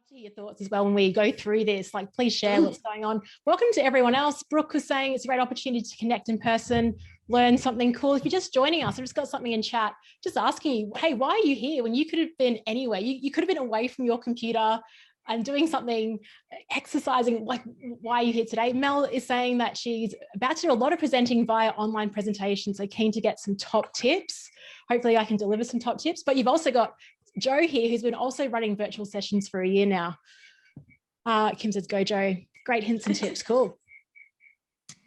to hear your thoughts as well when we go through this. Like, please share what's going on. Welcome to everyone else. Brooke was saying it's a great opportunity to connect in person, learn something cool. If you're just joining us, I've just got something in chat, just asking you, hey, why are you here when you could have been anywhere? You could have been away from your computer and doing something, exercising. Like, why are you here today? Mel is saying that she's about to do a lot of presenting via online presentations, so keen to get some top tips. Hopefully I can deliver some top tips. But you've also got Joe here, who's been also running virtual sessions for a year now. Kim says, go Joe. Great hints and tips. Cool.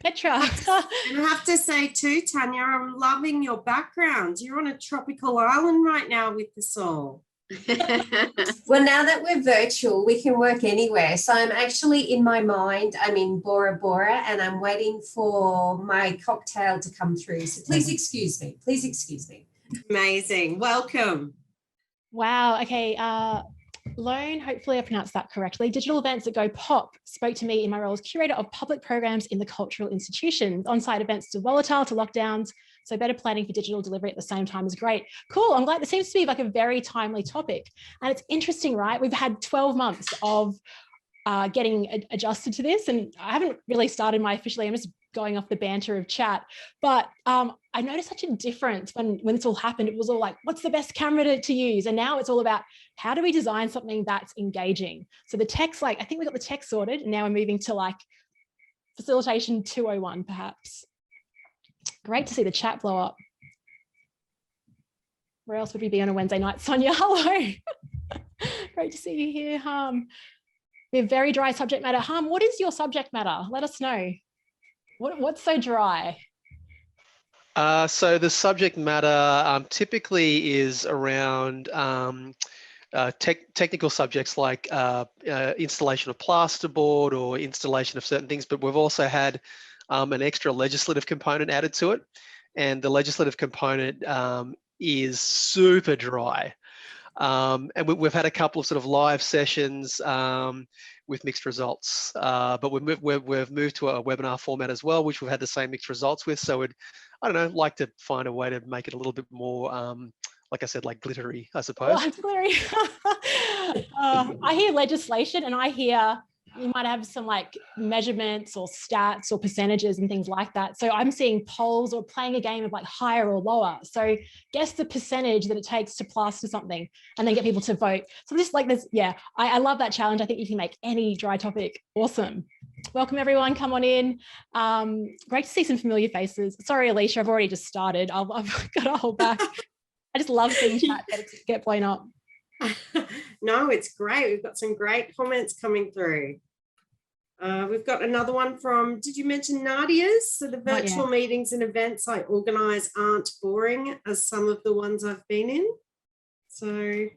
Petra. And I have to say too, Tanya, I'm loving your background. You're on a tropical island right now with us all. Well, now that we're virtual, we can work anywhere. So I'm actually, in my mind, I'm in Bora Bora and I'm waiting for my cocktail to come through. So please excuse me. Please excuse me. Amazing. Welcome. Wow. Okay. Lone, hopefully I pronounced that correctly. Digital events that go pop spoke to me in my role as curator of public programs in the cultural institutions. On-site events too volatile to lockdowns, so better planning for digital delivery at the same time is great. Cool. I'm glad. It seems to be like a very timely topic. And it's interesting, right? We've had 12 months of getting adjusted to this, and I haven't really started my officially. I'm just going off the banter of chat, but I noticed such a difference when this all happened. It was all like, what's the best camera to use? And now it's all about how do we design something that's engaging? So the text, like, I think we got the text sorted, and now we're moving to like facilitation 201 perhaps. Great to see the chat blow up. Where else would we be on a Wednesday night? Sonia, hello. Great to see you here. We have very dry subject matter. What is your subject matter? Let us know. What's so dry? So the subject matter typically is around technical subjects like installation of plasterboard or installation of certain things, but we've also had an extra legislative component added to it. And the legislative component is super dry. And we've had a couple of sort of live sessions with mixed results, but we've moved to a webinar format as well, which we've had the same mixed results with. So I don't know, like to find a way to make it a little bit more, like I said, like glittery, I suppose. Oh, glittery. I hear legislation, and I hear you might have some like measurements or stats or percentages and things like that. So I'm seeing polls or playing a game of like higher or lower. So guess the percentage that it takes to plaster something and then get people to vote. So just like this, yeah, I love that challenge. I think you can make any dry topic awesome. Welcome everyone, come on in. Great to see some familiar faces. Sorry, Alicia, I've already just started. I've got to hold back. I just love seeing chat get blown up. No, it's great. We've got some great comments coming through. We've got another one from, did you mention Nadia's? So the virtual meetings and events I organise aren't boring as some of the ones I've been in. So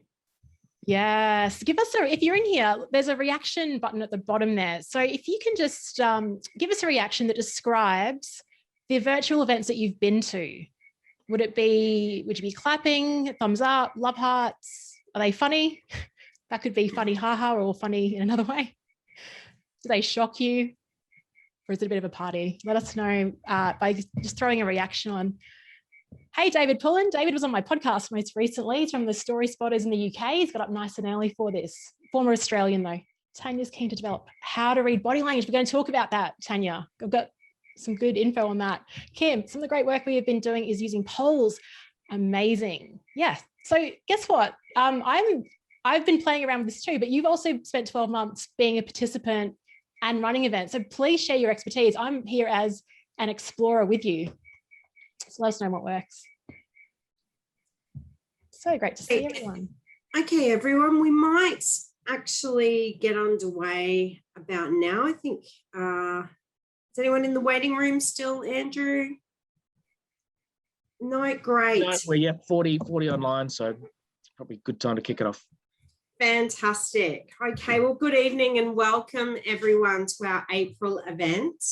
yes, give us if you're in here, there's a reaction button at the bottom there. So if you can just give us a reaction that describes the virtual events that you've been to. Would you be clapping, thumbs up, love hearts? Are they funny? That could be funny haha or funny in another way. Do they shock you? Or is it a bit of a party? Let us know by just throwing a reaction on. Hey, David Pullen. David was on my podcast most recently. He's from the Story Spotters in the UK. He's got up nice and early for this. Former Australian though. Tanya's keen to develop how to read body language. We're going to talk about that, Tanya. I've got some good info on that. Kim, some of the great work we have been doing is using polls. Amazing. Yeah. So guess what? I've been playing around with this too, but you've also spent 12 months being a participant and running events. So please share your expertise. I'm here as an explorer with you. So let us know what works. So great to see everyone. Okay, everyone, we might actually get underway about now. I think, is anyone in the waiting room still, Andrew? No, great. No, we're 40 online, so probably a good time to kick it off. Fantastic. Okay, well, good evening and welcome everyone to our April event.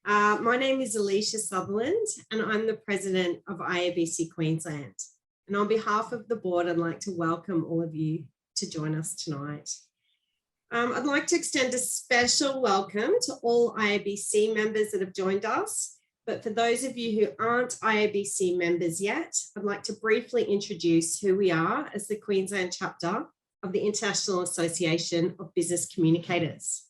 My name is Alicia Sutherland and I'm the president of IABC Queensland. And on behalf of the board, I'd like to welcome all of you to join us tonight. I'd like to extend a special welcome to all IABC members that have joined us. But for those of you who aren't IABC members yet, I'd like to briefly introduce who we are as the Queensland chapter of the International Association of Business Communicators.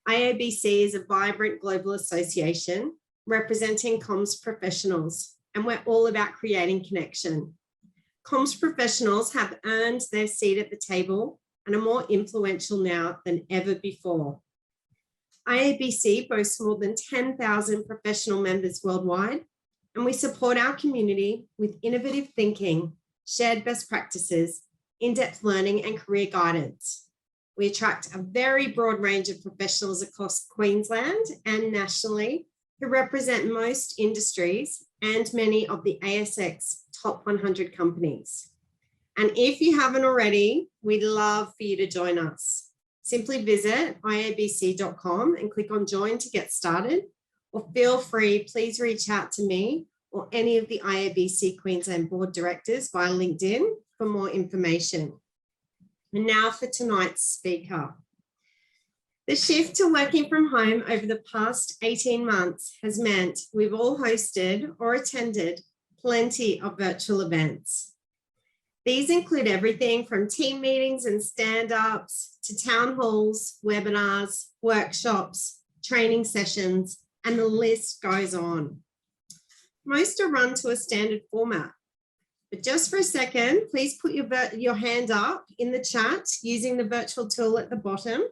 IABC is a vibrant global association representing comms professionals, and we're all about creating connection. Comms professionals have earned their seat at the table and are more influential now than ever before. IABC boasts more than 10,000 professional members worldwide, and we support our community with innovative thinking, shared best practices, in-depth learning and career guidance. We attract a very broad range of professionals across Queensland and nationally who represent most industries and many of the ASX top 100 companies. And if you haven't already, we'd love for you to join us. Simply visit iabc.com and click on join to get started, or feel free, please reach out to me or any of the IABC Queensland board directors via LinkedIn for more information. And now for tonight's speaker. The shift to working from home over the past 18 months has meant we've all hosted or attended plenty of virtual events. These include everything from team meetings and stand-ups to town halls, webinars, workshops, training sessions, and the list goes on. Most are run to a standard format. But just for a second, please put your hand up in the chat using the virtual tool at the bottom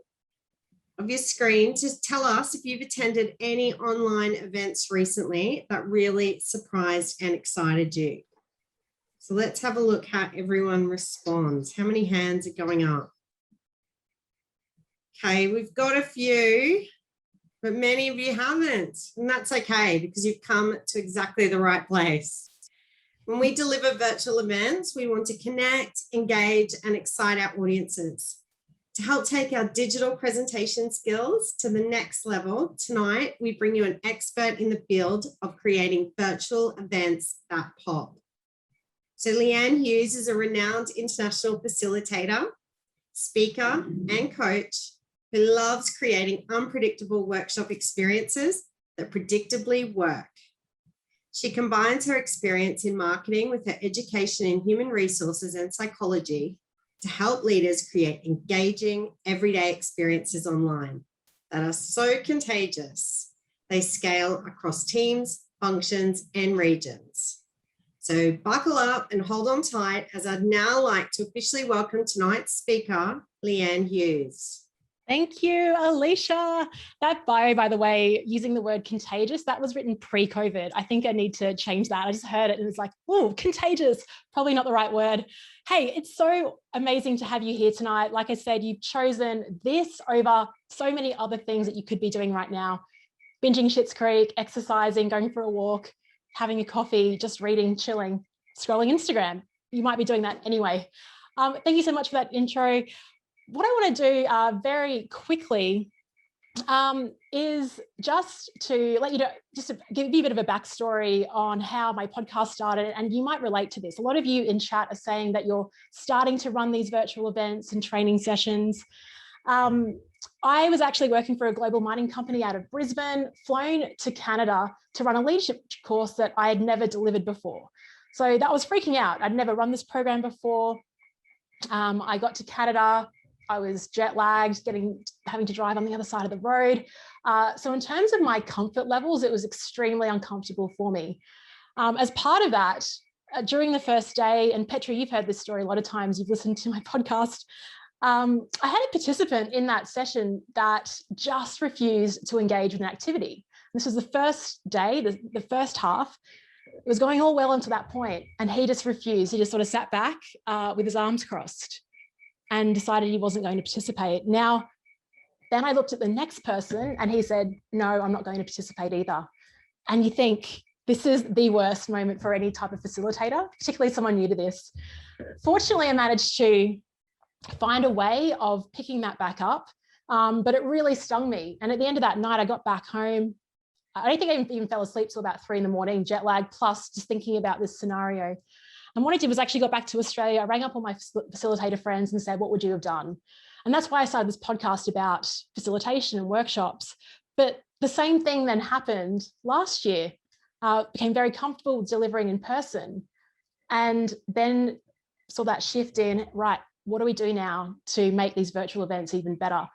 of your screen to tell us if you've attended any online events recently that really surprised and excited you. So let's have a look how everyone responds. How many hands are going up? Okay, we've got a few, but many of you haven't, and that's okay because you've come to exactly the right place. When we deliver virtual events, we want to connect, engage, and excite our audiences. To help take our digital presentation skills to the next level, tonight we bring you an expert in the field of creating virtual events that pop. So Leanne Hughes is a renowned international facilitator, speaker, and coach who loves creating unpredictable workshop experiences that predictably work. She combines her experience in marketing with her education in human resources and psychology to help leaders create engaging, everyday experiences online that are so contagious, they scale across teams, functions, and regions. So buckle up and hold on tight as I'd now like to officially welcome tonight's speaker, Leanne Hughes. Thank you, Alicia. That bio, by the way, using the word contagious, that was written pre-COVID. I think I need to change that. I just heard it and it's like, oh, contagious, probably not the right word. Hey, it's so amazing to have you here tonight. Like I said, you've chosen this over so many other things that you could be doing right now. Binging Schitt's Creek, exercising, going for a walk, having a coffee, just reading, chilling, scrolling Instagram. You might be doing that anyway. Thank you so much for that intro. What I want to do very quickly is just to let you know, just to give you a bit of a backstory on how my podcast started, and you might relate to this. A lot of you in chat are saying that you're starting to run these virtual events and training sessions. I was actually working for a global mining company out of Brisbane, flown to Canada to run a leadership course that I had never delivered before. So that was freaking out. I'd never run this program before. I got to Canada. I was jet lagged, having to drive on the other side of the road. So in terms of my comfort levels, it was extremely uncomfortable for me. As part of that, during the first day, and Petra, you've heard this story a lot of times, you've listened to my podcast, I had a participant in that session that just refused to engage with an activity. This was the first day, the first half. It was going all well until that point, and he just refused. He just sort of sat back with his arms crossed and decided he wasn't going to participate. Now, then I looked at the next person and he said, no, I'm not going to participate either. And you think, this is the worst moment for any type of facilitator, particularly someone new to this. Fortunately, I managed to find a way of picking that back up, but it really stung me. And at the end of that night, I got back home. I don't think I even fell asleep till about 3 a.m, jet lag, plus just thinking about this scenario. And what I did was actually got back to Australia. I rang up all my facilitator friends and said, what would you have done? And that's why I started this podcast about facilitation and workshops. But the same thing then happened last year. Became very comfortable delivering in person, and then saw that shift in, right, what do we do now to make these virtual events even better?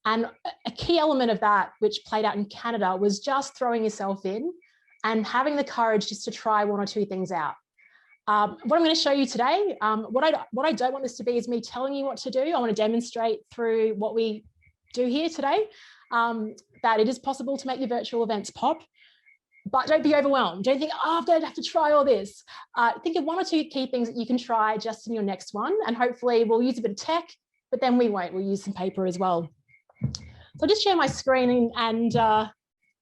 And a key element of that, which played out in Canada, was just throwing yourself in and having the courage just to try one or two things out. What I'm going to show you today, what I don't want this to be is me telling you what to do. I want to demonstrate through what we do here today, that it is possible to make your virtual events pop. But don't be overwhelmed. Don't think, oh, I'm going to have to try all this. Think of one or two key things that you can try just in your next one. And hopefully we'll use a bit of tech, but then we won't. We'll use some paper as well. So I'll just share my screen and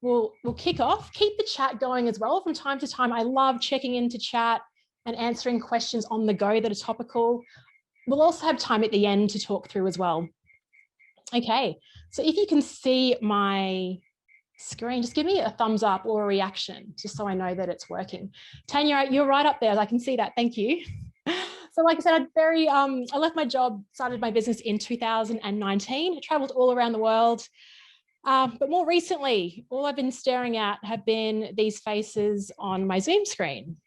we'll kick off. Keep the chat going as well from time to time. I love checking into chat and answering questions on the go that are topical. We'll also have time at the end to talk through as well. Okay, so if you can see my screen, just give me a thumbs up or a reaction, just so I know that it's working. Tanya, you're right up there. I can see that. Thank you. So like I said, I left my job, started my business in 2019. I traveled all around the world. But more recently, all I've been staring at have been these faces on my Zoom screen.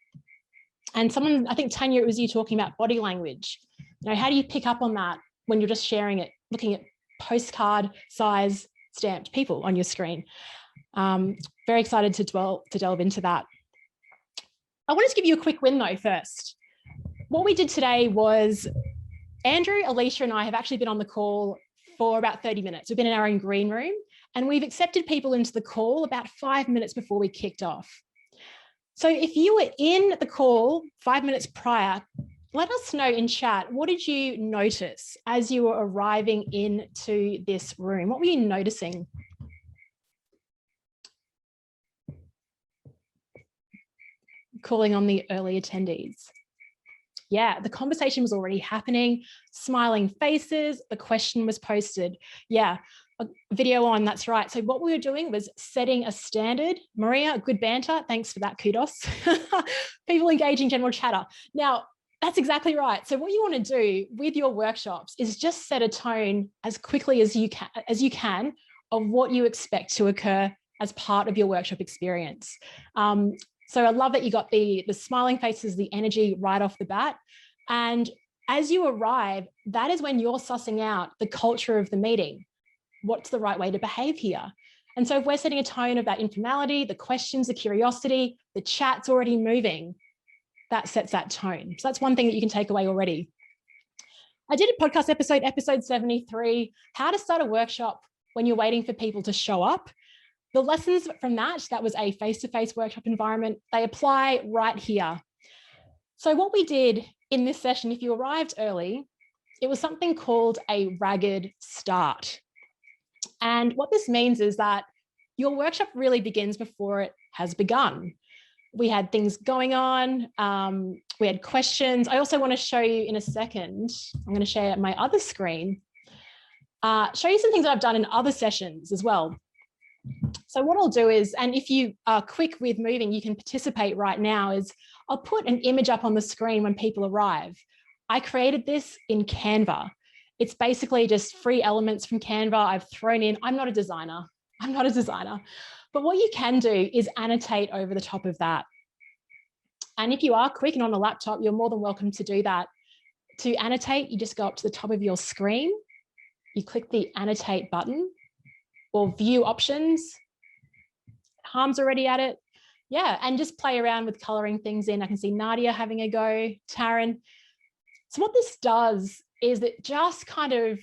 And someone, I think Tanya, it was you talking about body language. You know, how do you pick up on that when you're just sharing it, looking at postcard size stamped people on your screen? Very excited to delve into that. I wanted to give you a quick win though first. What we did today was Andrew, Alicia and I have actually been on the call for about 30 minutes. We've been in our own green room and we've accepted people into the call about 5 minutes before we kicked off. So if you were in the call 5 minutes prior, let us know in chat, what did you notice as you were arriving into this room? What were you noticing? Calling on the early attendees. Yeah, the conversation was already happening, smiling faces, the question was posted. Yeah, a video on, that's right. So what we were doing was setting a standard. Maria, good banter, thanks for that, kudos. People engaging general chatter. Now, that's exactly right. So what you want to do with your workshops is just set a tone as quickly as you can of what you expect to occur as part of your workshop experience. So I love that you got the smiling faces, the energy right off the bat. And as you arrive, that is when you're sussing out the culture of the meeting. What's the right way to behave here? And so if we're setting a tone of that informality, the questions, the curiosity, the chat's already moving, that sets that tone. So that's one thing that you can take away already. I did a podcast episode 73, how to start a workshop when you're waiting for people to show up. The lessons from that was a face-to-face workshop environment, they apply right here. So what we did in this session, if you arrived early, it was something called a ragged start. And what this means is that your workshop really begins before it has begun. We had things going on, we had questions. I also want to show you in a second, I'm going to share my other screen, show you some things that I've done in other sessions as well. So what I'll do is, and if you are quick with moving, you can participate right now, is I'll put an image up on the screen when people arrive. I created this in Canva. It's basically just free elements from Canva I've thrown in. I'm not a designer. But what you can do is annotate over the top of that. And if you are quick and on a laptop, you're more than welcome to do that. To annotate, you just go up to the top of your screen, you click the annotate button or view options. Harm's already at it. Yeah, and just play around with coloring things in. I can see Nadia having a go, Taryn. So what this does is it just kind of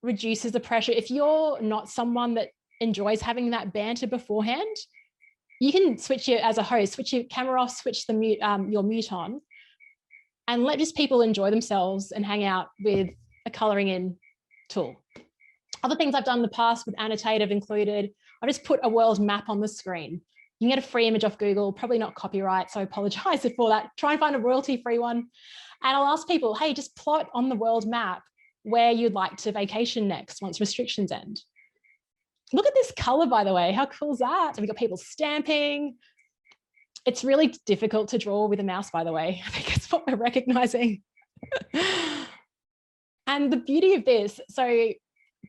reduces the pressure. If you're not someone that enjoys having that banter beforehand, you can switch it as a host, switch your camera off, switch the mute, your mute on, and let just people enjoy themselves and hang out with a coloring in tool. Other things I've done in the past with Annotate have included, I just put a world map on the screen. You can get a free image off Google, probably not copyright, so I apologize for that. Try and find a royalty-free one. And I'll ask people, hey, just plot on the world map where you'd like to vacation next once restrictions end. Look at this color, by the way. How cool is that? So we've got people stamping. It's really difficult to draw with a mouse, by the way. I think that's what we're recognizing. And the beauty of this, so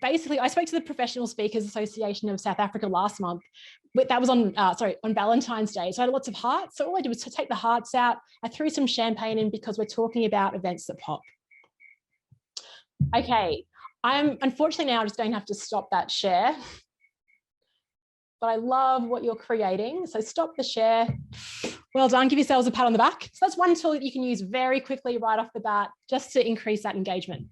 basically, I spoke to the Professional Speakers Association of South Africa last month. That was on Valentine's Day. So I had lots of hearts. So all I did was to take the hearts out. I threw some champagne in because we're talking about events that pop. Okay, I'm unfortunately now just going to have to stop that share. But I love what you're creating. So stop the share. Well done, give yourselves a pat on the back. So that's one tool that you can use very quickly right off the bat, just to increase that engagement.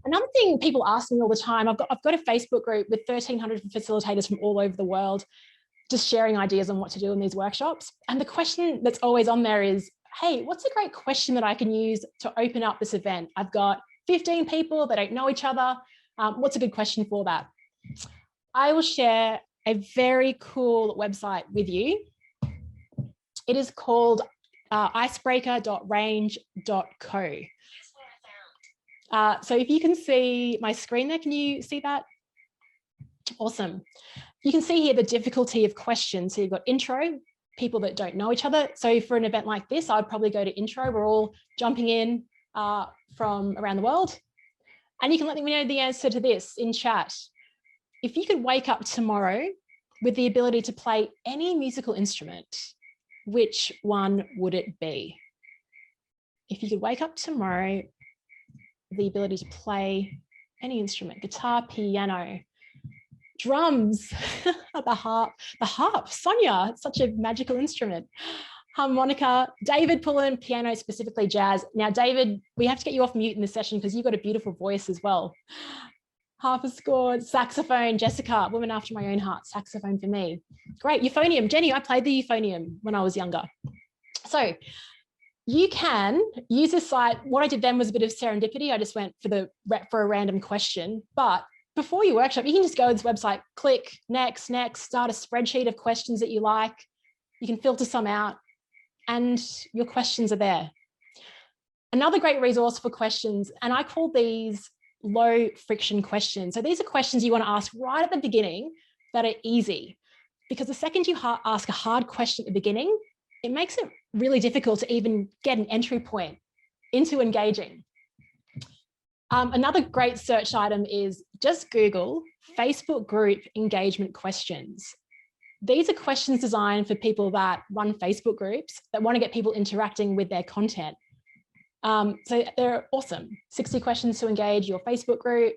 Another thing people ask me all the time, I've got a Facebook group with 1,300 facilitators from all over the world, just sharing ideas on what to do in these workshops. And the question that's always on there is, hey, what's a great question that I can use to open up this event? I've got 15 people, they don't know each other. What's a good question for that? I will share a very cool website with you. It is called icebreaker.range.co. So if you can see my screen there, can you see that? Awesome. You can see here the difficulty of questions. So you've got intro, people that don't know each other. So for an event like this, I'd probably go to intro. We're all jumping in from around the world. And you can let me know the answer to this in chat. If you could wake up tomorrow with the ability to play any musical instrument, which one would it be? If you could wake up tomorrow with the ability to play any instrument, guitar, piano, drums, the harp, Sonia, it's such a magical instrument, harmonica, David pulling piano, specifically jazz. Now, David, we have to get you off mute in this session because you've got a beautiful voice as well. Harpsichord, saxophone, Jessica, woman after my own heart, saxophone for me. Great, euphonium. Jenny, I played the euphonium when I was younger. So you can use this site. What I did then was a bit of serendipity. I just went for a random question. But before your workshop, you can just go to this website, click next, start a spreadsheet of questions that you like. You can filter some out and your questions are there. Another great resource for questions, and I call these low friction questions. So these are questions you want to ask right at the beginning that are easy, because the second you ask a hard question at the beginning, it makes it really difficult to even get an entry point into engaging. Another great search item is just Google Facebook group engagement questions. These are questions designed for people that run Facebook groups that want to get people interacting with their content. So they're awesome. 60 questions to engage your Facebook group.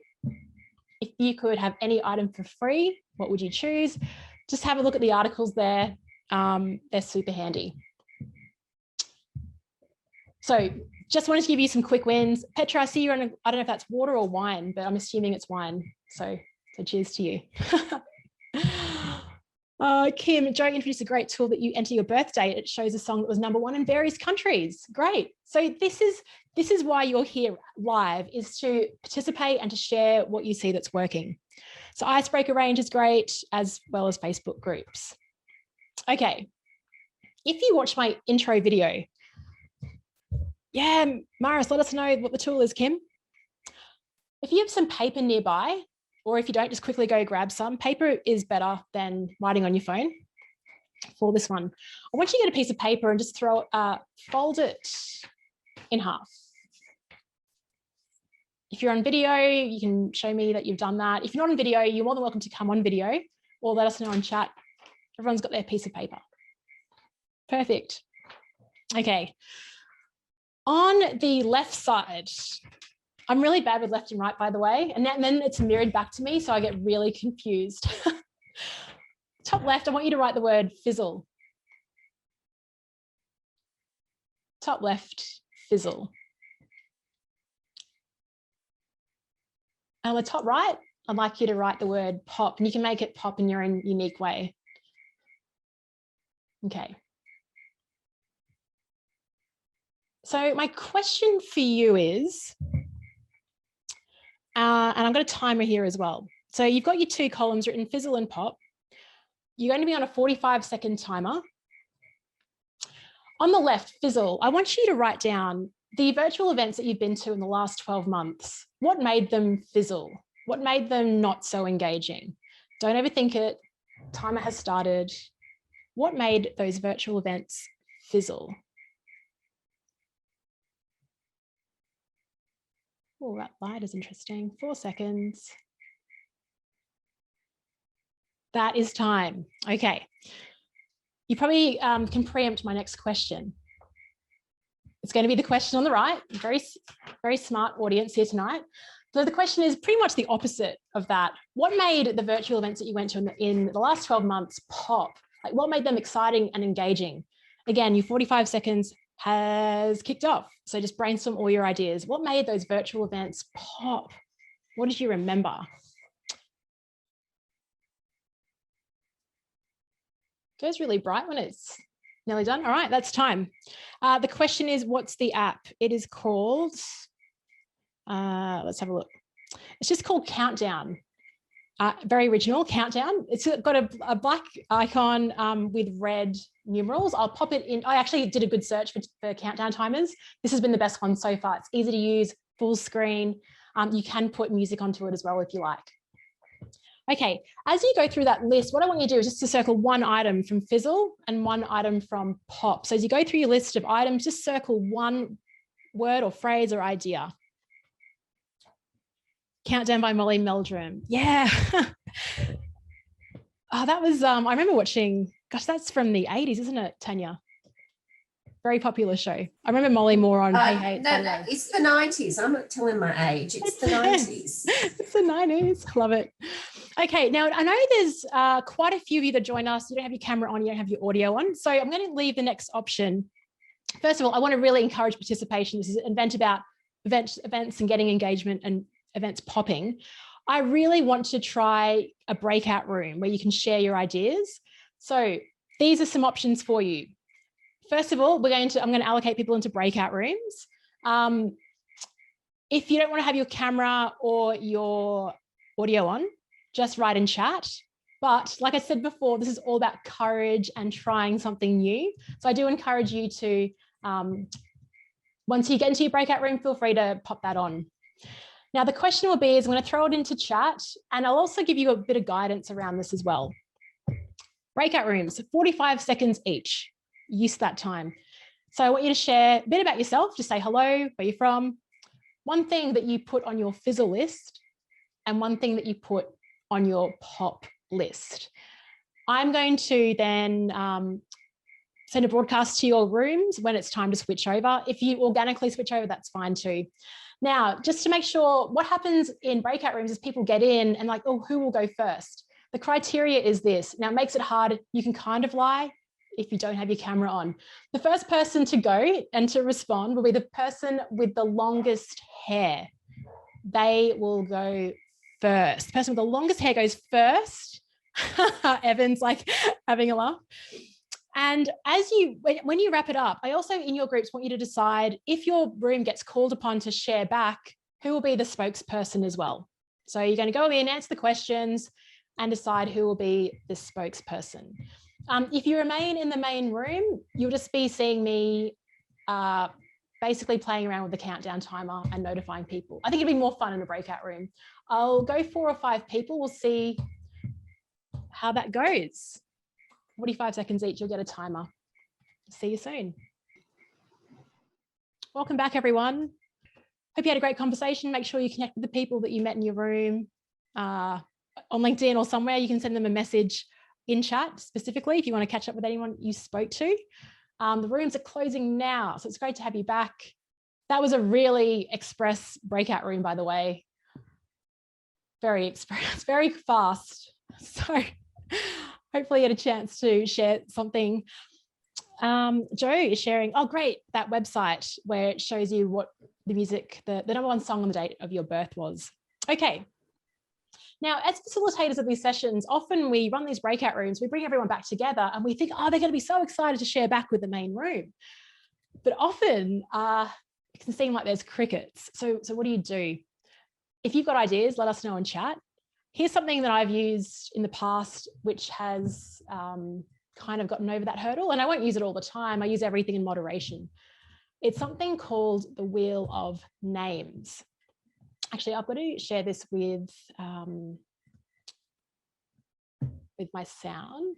If you could have any item for free, what would you choose? Just have a look at the articles there. They're super handy. So just wanted to give you some quick wins. Petra, I see you're on I don't know if that's water or wine, but I'm assuming it's wine. So cheers to you. Kim, Joe introduced a great tool that you enter your birth date. It shows a song that was #1 in various countries. Great. So this is why you're here live, is to participate and to share what you see that's working. So Icebreaker Range is great, as well as Facebook groups. Okay. If you watch my intro video, yeah, Maris, let us know what the tool is, Kim. If you have some paper nearby, or if you don't, just quickly go grab some. Paper is better than writing on your phone for this one. I want you to get a piece of paper and just fold it in half. If you're on video, you can show me that you've done that. If you're not on video, you're more than welcome to come on video or let us know in chat. Everyone's got their piece of paper. Perfect. Okay. On the left side, I'm really bad with left and right, by the way, and then it's mirrored back to me, so I get really confused. Top left, I want you to write the word fizzle. Top left, fizzle. And on the top right, I'd like you to write the word pop, and you can make it pop in your own unique way. Okay. So my question for you is, and I've got a timer here as well. So you've got your two columns written, fizzle and pop. You're going to be on a 45-second timer. On the left, fizzle, I want you to write down the virtual events that you've been to in the last 12 months. What made them fizzle? What made them not so engaging? Don't overthink it. Timer has started. What made those virtual events fizzle? Oh, that light is interesting. 4 seconds. That is time. Okay. You probably can preempt my next question. It's going to be the question on the right. Very, very smart audience here tonight. So the question is pretty much the opposite of that. What made the virtual events that you went to in the last 12 months pop? Like, what made them exciting and engaging? Again, your 45 seconds has kicked off. So just brainstorm all your ideas. What made those virtual events pop? What did you remember? It goes really bright when it's nearly done. All right, that's time. The question is, what's the app? It is called, let's have a look. It's just called Countdown. Very original, Countdown. It's got a black icon with red numerals. I'll pop it in. I actually did a good search for countdown timers. This has been the best one so far. It's easy to use, full screen. You can put music onto it as well if you like. Okay, as you go through that list, what I want you to do is just to circle one item from Fizzle and one item from Pop. So as you go through your list of items, just circle one word or phrase or idea. Countdown by Molly Meldrum. Yeah. Oh, that was, I remember watching, gosh, that's from the 80s, isn't it, Tanya? Very popular show. I remember Molly more on Hey Hey. No, it's the 90s. I'm not telling my age. It's the 90s. It's the 90s. Love it. Okay, now I know there's quite a few of you that join us. You don't have your camera on, you don't have your audio on. So I'm going to leave the next option. First of all, I want to really encourage participation. This is an event about events and getting engagement and events popping. I really want to try a breakout room where you can share your ideas. So these are some options for you. First of all, I'm going to allocate people into breakout rooms. If you don't want to have your camera or your audio on, just write in chat. But like I said before, this is all about courage and trying something new. So I do encourage you to, once you get into your breakout room, feel free to pop that on. Now, the question will be, I'm going to throw it into chat, and I'll also give you a bit of guidance around this as well. Breakout rooms, 45 seconds each. Use that time. So I want you to share a bit about yourself, just say hello, where you're from, one thing that you put on your Fizzle list, and one thing that you put on your Pop list. I'm going to then send a broadcast to your rooms when it's time to switch over. If you organically switch over, that's fine too. Now, just to make sure, what happens in breakout rooms is people get in and like, oh, who will go first? The criteria is this. Now, it makes it hard. You can kind of lie if you don't have your camera on. The first person to go and to respond will be the person with the longest hair. They will go first. The person with the longest hair goes first. Evan's like having a laugh. And when you wrap it up, I also in your groups want you to decide if your room gets called upon to share back, who will be the spokesperson as well. So you're going to go in, answer the questions and decide who will be the spokesperson. If you remain in the main room, you'll just be seeing me basically playing around with the countdown timer and notifying people. I think it'd be more fun in a breakout room. I'll go 4 or 5 people. We'll see how that goes. 45 seconds each, you'll get a timer. See you soon. Welcome back, everyone. Hope you had a great conversation. Make sure you connect with the people that you met in your room on LinkedIn or somewhere. You can send them a message in chat specifically if you want to catch up with anyone you spoke to. The rooms are closing now, so it's great to have you back. That was a really express breakout room, by the way. Very express, very fast. So hopefully you had a chance to share something. Joe is sharing, oh great, that website where it shows you what the music, the number 1 song on the date of your birth was. Okay. Now, as facilitators of these sessions, often we run these breakout rooms, we bring everyone back together and we think, oh, they're going to be so excited to share back with the main room. But often it can seem like there's crickets. So what do? If you've got ideas, let us know in chat. Here's something that I've used in the past, which has kind of gotten over that hurdle. And I won't use it all the time. I use everything in moderation. It's something called the Wheel of Names. Actually, I've got to share this with my sound.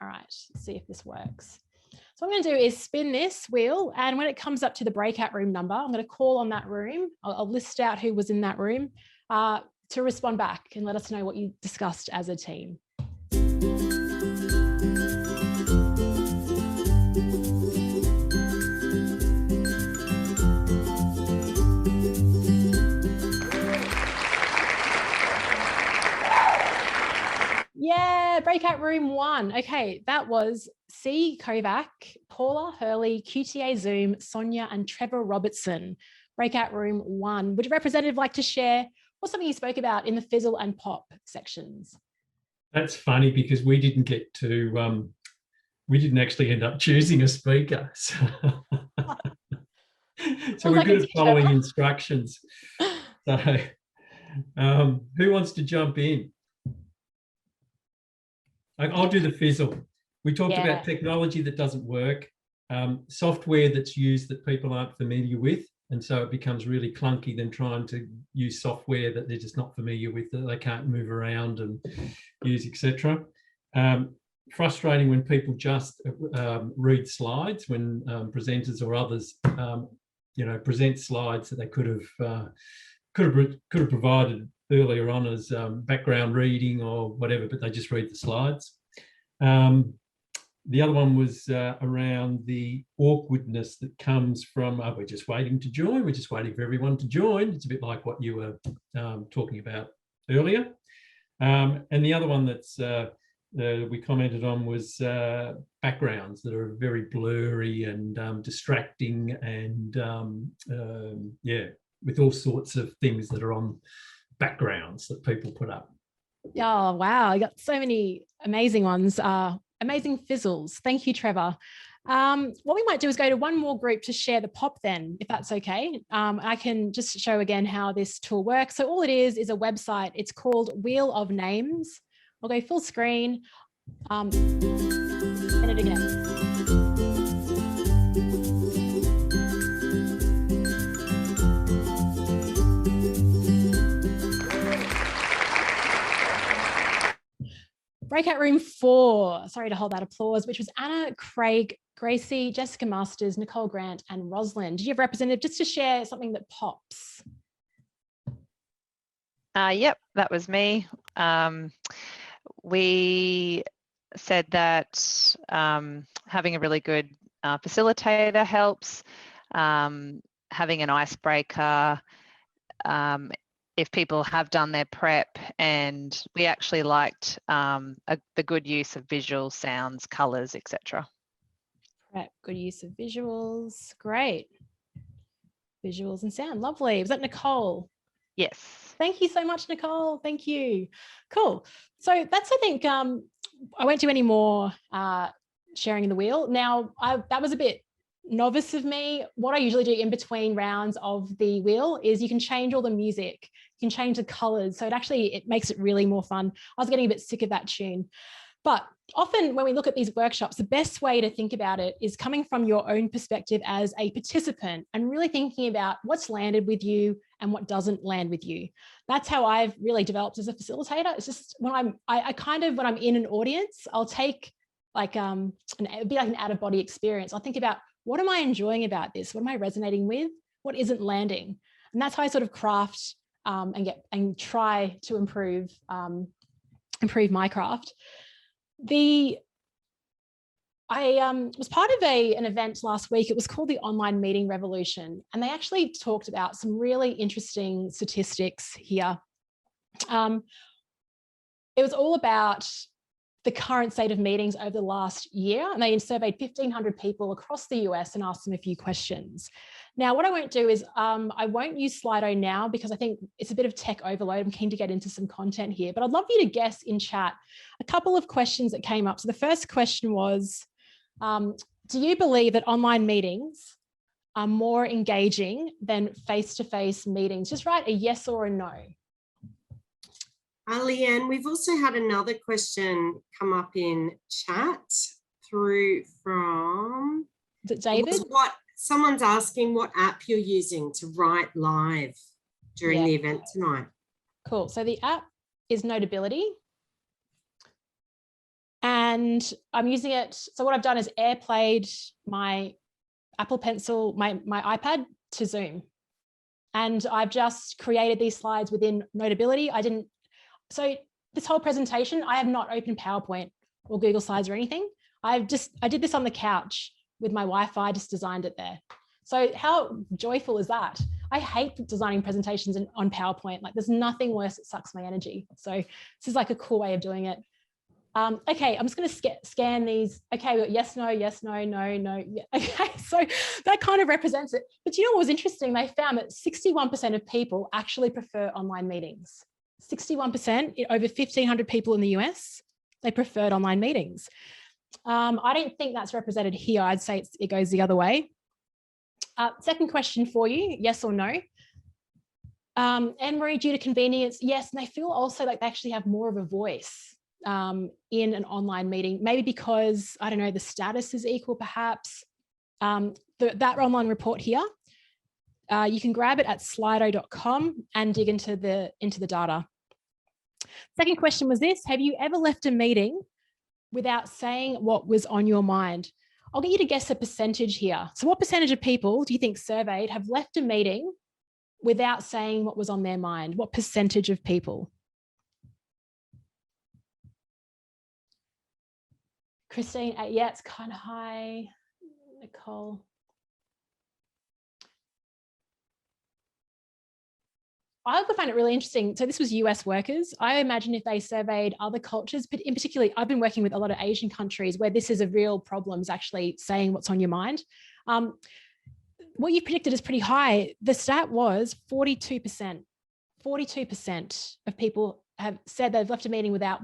All right, let's see if this works. So what I'm going to do is spin this wheel, and when it comes up to the breakout room number, I'm going to call on that room. I'll list out who was in that room to respond back and let us know what you discussed as a team. Breakout Room 1. Okay, that was C. Kovac, Paula Hurley, QTA Zoom, Sonia, and Trevor Robertson. Breakout Room 1. Would a representative like to share what's something you spoke about in the fizzle and pop sections? That's funny because we didn't get to, we didn't actually end up choosing a speaker. So, so we're good at following instructions. So who wants to jump in? I'll do the fizzle. We talked about technology that doesn't work, software that's used that people aren't familiar with. And so it becomes really clunky than trying to use software that they're just not familiar with, that they can't move around and use, etc. Frustrating when people just read slides, when presenters or others, present slides that they could have provided earlier on as background reading or whatever, but they just read the slides. The other one was around the awkwardness that comes from, we're just waiting to join, we're just waiting for everyone to join. It's a bit like what you were talking about earlier. And the other one that's we commented on was backgrounds that are very blurry and distracting and, with all sorts of things that are on backgrounds that people put up. Oh, wow. I got so many amazing ones. Amazing fizzles. Thank you, Trevor. What we might do is go to one more group to share the pop then, if that's okay. I can just show again how this tool works. So all it is a website. It's called Wheel of Names. I'll go full screen and it again. Breakout Room 4, sorry to hold that applause, which was Anna, Craig, Gracie, Jessica Masters, Nicole Grant, and Rosalind. Did you have a representative just to share something that pops? Yep, that was me. We said that having a really good facilitator helps, having an icebreaker, if people have done their prep, and we actually liked the good use of visuals, sounds, colours, etc. Prep, good use of visuals, great. Visuals and sound, lovely. Was that Nicole? Yes. Thank you so much, Nicole. Thank you. Cool. So that's, I think, I won't do any more sharing in the wheel. Now, that was a bit novice of me. What I usually do in between rounds of the wheel is you can change all the music, you can change the colors. So it makes it really more fun. I was getting a bit sick of that tune. But often when we look at these workshops, the best way to think about it is coming from your own perspective as a participant and really thinking about what's landed with you and what doesn't land with you. That's how I've really developed as a facilitator. It's just when when I'm in an audience, I'll take it'd be like an out of body experience. I'll think about, what am I enjoying about this? What am I resonating with? What isn't landing? And that's how I sort of craft and try to improve my craft. I was part of an event last week. It was called the Online Meeting Revolution, and they actually talked about some really interesting statistics here. It was all about the current state of meetings over the last year, and they surveyed 1,500 people across the US and asked them a few questions. Now, what I won't do is I won't use Slido now because I think it's a bit of tech overload. I'm keen to get into some content here, but I'd love you to guess in chat a couple of questions that came up. So the first question was, do you believe that online meetings are more engaging than face-to-face meetings? Just write a yes or a no. Leanne, we've also had another question come up in chat through from, is it David? Someone's asking what app you're using to write live during the event tonight. Cool. So the app is Notability. And I'm using it. So what I've done is airplayed my Apple Pencil, my iPad to Zoom. And I've just created these slides within Notability. So this whole presentation, I have not opened PowerPoint or Google Slides or anything. I did this on the couch with my Wi-Fi, just designed it there. So how joyful is that? I hate designing presentations on PowerPoint. Like, there's nothing worse that sucks my energy. So this is like a cool way of doing it. Okay, I'm just going to scan these. Okay, we got yes, no, no. Yeah. Okay, so that kind of represents it. But you know what was interesting? They found that 61% of people actually prefer online meetings. 61%, over 1,500 people in the US, they preferred online meetings. I don't think that's represented here. I'd say it goes the other way. Second question for you, yes or no? Anne-Marie, due to convenience, yes, and they feel also like they actually have more of a voice in an online meeting, maybe because, I don't know, the status is equal perhaps. That online report here, you can grab it at slido.com and dig into the data. Second question was this: have you ever left a meeting without saying what was on your mind? I'll get you to guess a percentage here. So what percentage of people do you think surveyed have left a meeting without saying what was on their mind? What percentage of people? Christine, yeah, it's kind of high. Nicole. I would find it really interesting. So this was US workers. I imagine if they surveyed other cultures, but in particular, I've been working with a lot of Asian countries where this is a real problem, is actually saying what's on your mind. What you predicted is pretty high. The stat was 42%. 42% of people have said they've left a meeting without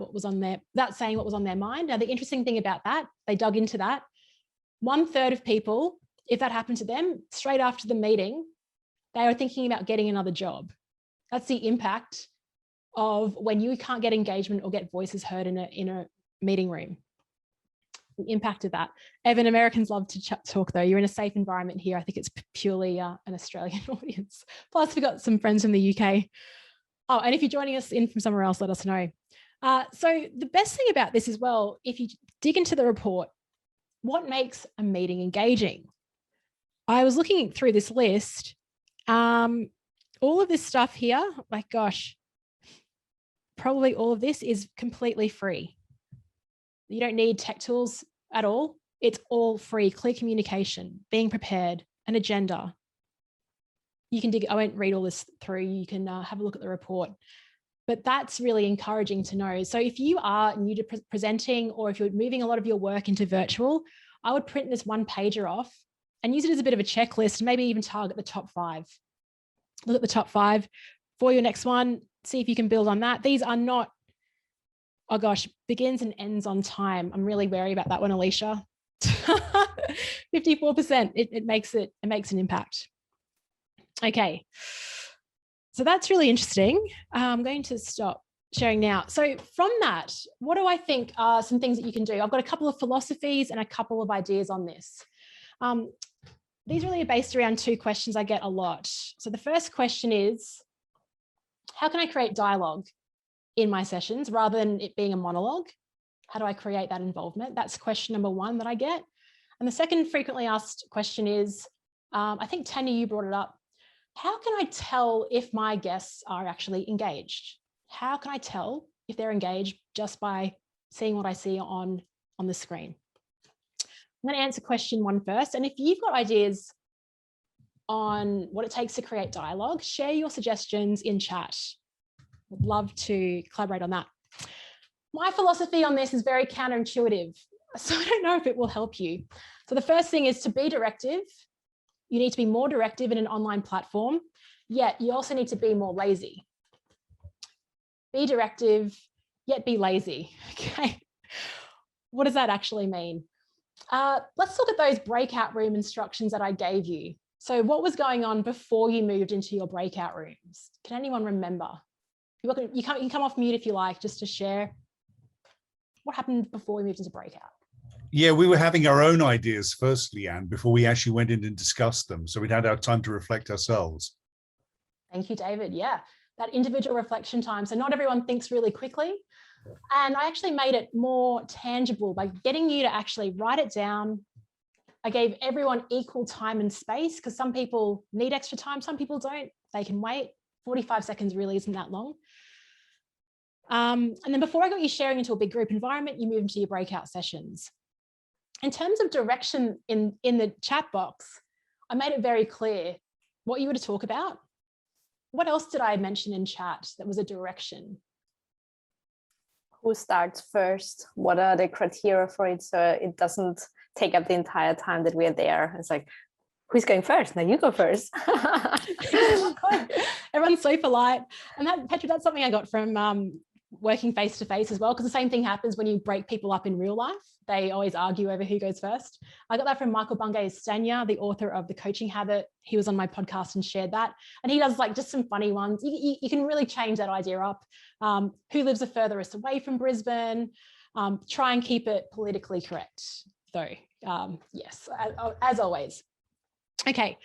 saying what was on their mind. Now, the interesting thing about that, they dug into that. 1/3 of people, if that happened to them, straight after the meeting, they are thinking about getting another job. That's the impact of when you can't get engagement or get voices heard in a meeting room. The impact of that. Evan, Americans love to talk though. You're in a safe environment here. I think it's purely an Australian audience. Plus we've got some friends from the UK. Oh, and if you're joining us in from somewhere else, let us know. So the best thing about this as well, if you dig into the report, what makes a meeting engaging? I was looking through this list. All of this stuff here, like, gosh, probably all of this is completely free. You don't need tech tools at all. It's all free. Clear communication, being prepared, an agenda. You can dig, I won't read all this through. You can have a look at the report. But that's really encouraging to know. So if you are new to presenting, or if you're moving a lot of your work into virtual, I would print this one pager off and use it as a bit of a checklist, maybe even target the top 5. Look at the top 5 for your next one. See if you can build on that. These are not, oh gosh, begins and ends on time. I'm really wary about that one, Alicia. 54%, it makes an impact. Okay, so that's really interesting. I'm going to stop sharing now. So from that, what do I think are some things that you can do? I've got a couple of philosophies and a couple of ideas on this. These really are based around 2 questions I get a lot. So the first question is, how can I create dialogue in my sessions rather than it being a monologue? How do I create that involvement? That's question number 1 that I get. And the second frequently asked question is, I think Tanya, you brought it up. How can I tell if my guests are actually engaged? How can I tell if they're engaged just by seeing what I see on the screen? I'm going to answer question 1 first. And if you've got ideas on what it takes to create dialogue, share your suggestions in chat. Would love to collaborate on that. My philosophy on this is very counterintuitive, so I don't know if it will help you. So the first thing is to be directive. You need to be more directive in an online platform, yet you also need to be more lazy. Be directive, yet be lazy. Okay. What does that actually mean? Let's look at those breakout room instructions that I gave you. So what was going on before you moved into your breakout rooms? Can anyone remember? You can come off mute if you like, just to share what happened before we moved into breakout. Yeah, we were having our own ideas first, Leanne, before we actually went in and discussed them. So we'd had our time to reflect ourselves. Thank you, David. Yeah, that individual reflection time. So not everyone thinks really quickly. And I actually made it more tangible by getting you to actually write it down. I gave everyone equal time and space because some people need extra time, some people don't. They can wait. 45 seconds really isn't that long. And then before I got you sharing into a big group environment, you move into your breakout sessions. In terms of direction in the chat box, I made it very clear what you were to talk about. What else did I mention in chat that was a direction? who starts first? What are the criteria for it, so it doesn't take up the entire time that we're there? It's like, who's going first? No, you go first. Everyone's so polite. And that, Petra, that's something I got from working face to face as well, because the same thing happens when you break people up in real life. They always argue over who goes first. I got that from Michael Bungay-Stanier, the author of The Coaching Habit. He was on my podcast and shared that. And he does like just some funny ones. You can really change that idea up. Who lives the furthest away from Brisbane? Try and keep it politically correct. So yes, as always. Okay.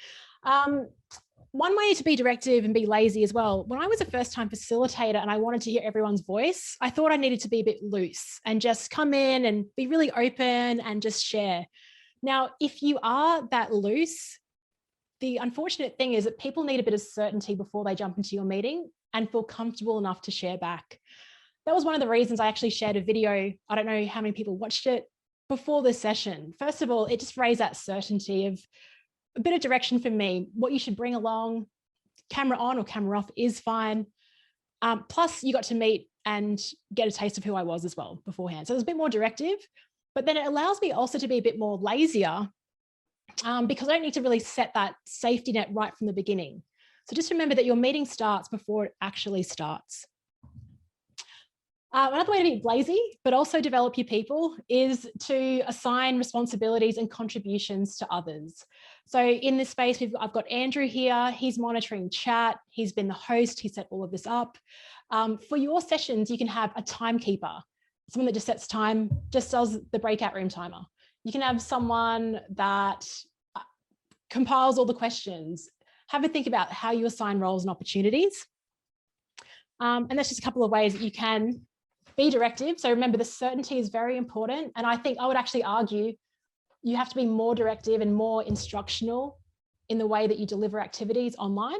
One way to be directive and be lazy as well. When I was a first-time facilitator and I wanted to hear everyone's voice, I thought I needed to be a bit loose and just come in and be really open and just share. Now, if you are that loose, the unfortunate thing is that people need a bit of certainty before they jump into your meeting and feel comfortable enough to share back. That was one of the reasons I actually shared a video. I don't know how many people watched it before the session. First of all, it just raised that certainty of a bit of direction for me, what you should bring along. Camera on or camera off is fine. Plus you got to meet and get a taste of who I was as well beforehand. So it was a bit more directive, but then it allows me also to be a bit more lazier because I don't need to really set that safety net right from the beginning. So just remember that your meeting starts before it actually starts. Another way to be lazy, but also develop your people, is to assign responsibilities and contributions to others. So in this space, I've got Andrew here. He's monitoring chat. He's been the host. He set all of this up. For your sessions, you can have a timekeeper, someone that just sets time, just does the breakout room timer. You can have someone that compiles all the questions. Have a think about how you assign roles and opportunities. And that's just a couple of ways that you can be directive. So remember, the certainty is very important. And I think I would actually argue you have to be more directive and more instructional in the way that you deliver activities online